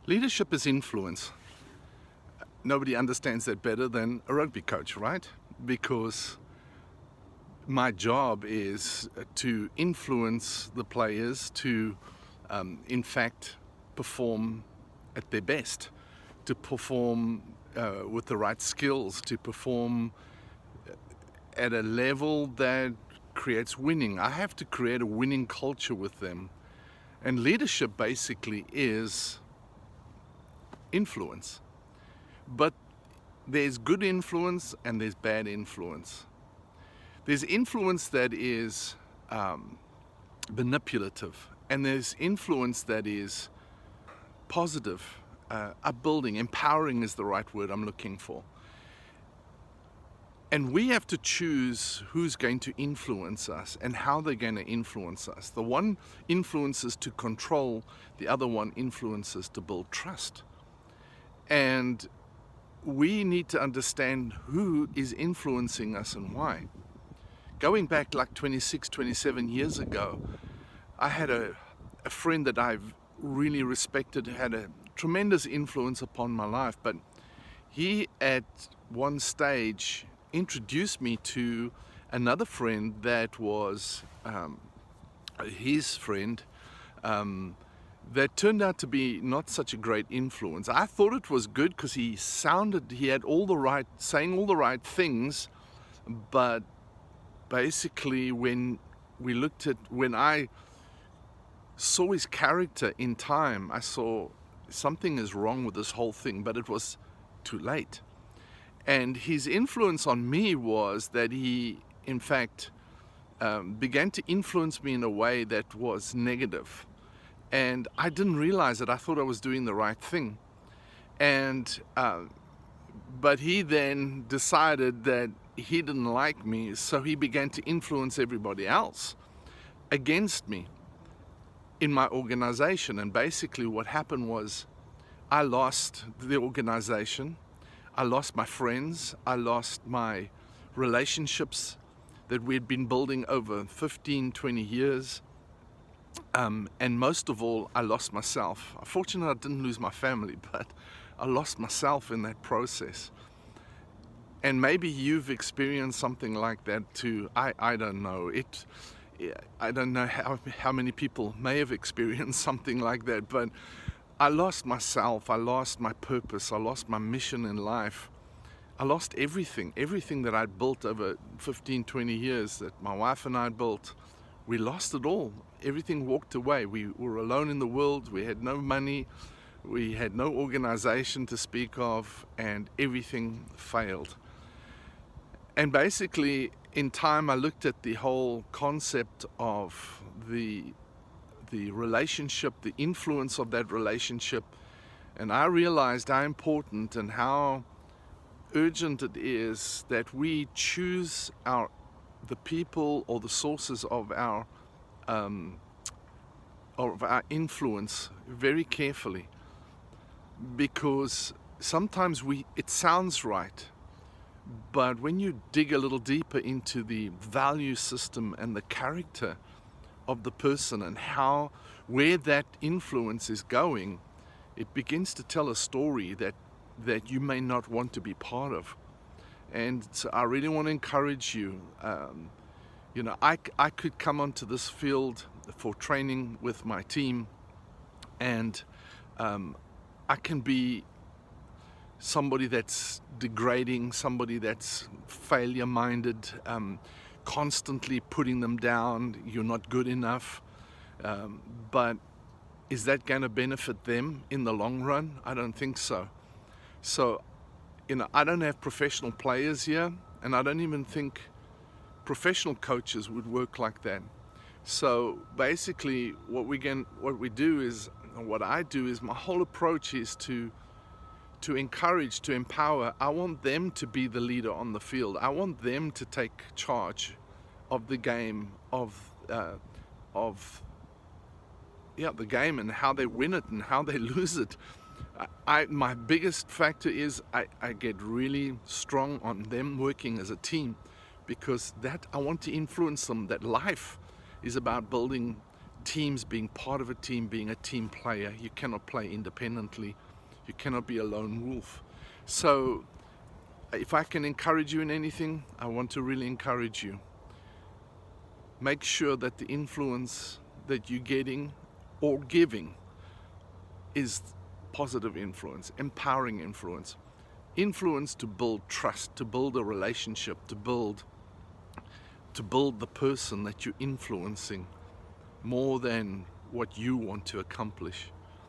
Leadership is influence. Nobody understands that better than a rugby coach, right? Because my job is to influence the players to, in fact, perform at their best, to perform with the right skills, to perform at a level that creates winning. I have to create a winning culture with them. And leadership basically is influence. But there's good influence and there's bad influence. There's influence that is manipulative, and there's influence that is positive, upbuilding, empowering is the right word I'm looking for. And we have to choose who's going to influence us and how they're going to influence us. The one influences to control, the other one influences to build trust. And we need to understand who is influencing us and why. Going back like 26, 27 years ago, I had a friend that I've really respected, had a tremendous influence upon my life, but he at one stage introduced me to another friend that was his friend, that turned out to be not such a great influence. I thought it was good because he had saying all the right things, but basically when I saw his character in time, I saw something is wrong with this whole thing, but it was too late. And his influence on me was that he, in fact, began to influence me in a way that was negative. And I didn't realize it. I thought I was doing the right thing. And but he then decided that he didn't like me, so he began to influence everybody else against me in my organization. And basically what happened was I lost the organization, I lost my friends, I lost my relationships that we had been building over 15, 20 years. And most of all, I lost myself. Fortunately, I didn't lose my family, but I lost myself in that process. And maybe you've experienced something like that too. I don't know. I don't know how many people may have experienced something like that, but I lost myself, I lost my purpose, I lost my mission in life. I lost everything that I'd built over 15, 20 years, that my wife and I built. We lost it all. Everything walked away. We were alone in the world. We had no money. We had no organization to speak of, and everything failed. And basically, in time, I looked at the whole concept of the relationship, the influence of that relationship, and I realized how important and how urgent it is that we choose the people or the sources of our influence very carefully, because sometimes it sounds right, but when you dig a little deeper into the value system and the character of the person and where that influence is going, it begins to tell a story that you may not want to be part of. And so I really want to encourage you. I could come onto this field for training with my team, and I can be somebody that's degrading, somebody that's failure-minded, constantly putting them down. You're not good enough. But is that going to benefit them in the long run? I don't think so. So, I don't have professional players here, and I don't even think professional coaches would work like that. So basically what I do is my whole approach is to encourage, to empower. I want them to be the leader on the field. I want them to take charge of the game, of the game, and how they win it and how they lose it. My biggest factor is I get really strong on them working as a team, because that I want to influence them, that life is about building teams, being part of a team, being a team player. You cannot play independently. You cannot be a lone wolf. So if I can encourage you in anything, I want to really encourage you. Make sure that the influence that you're getting or giving is positive influence, empowering influence. Influence to build trust, to build a relationship, to build the person that you're influencing more than what you want to accomplish.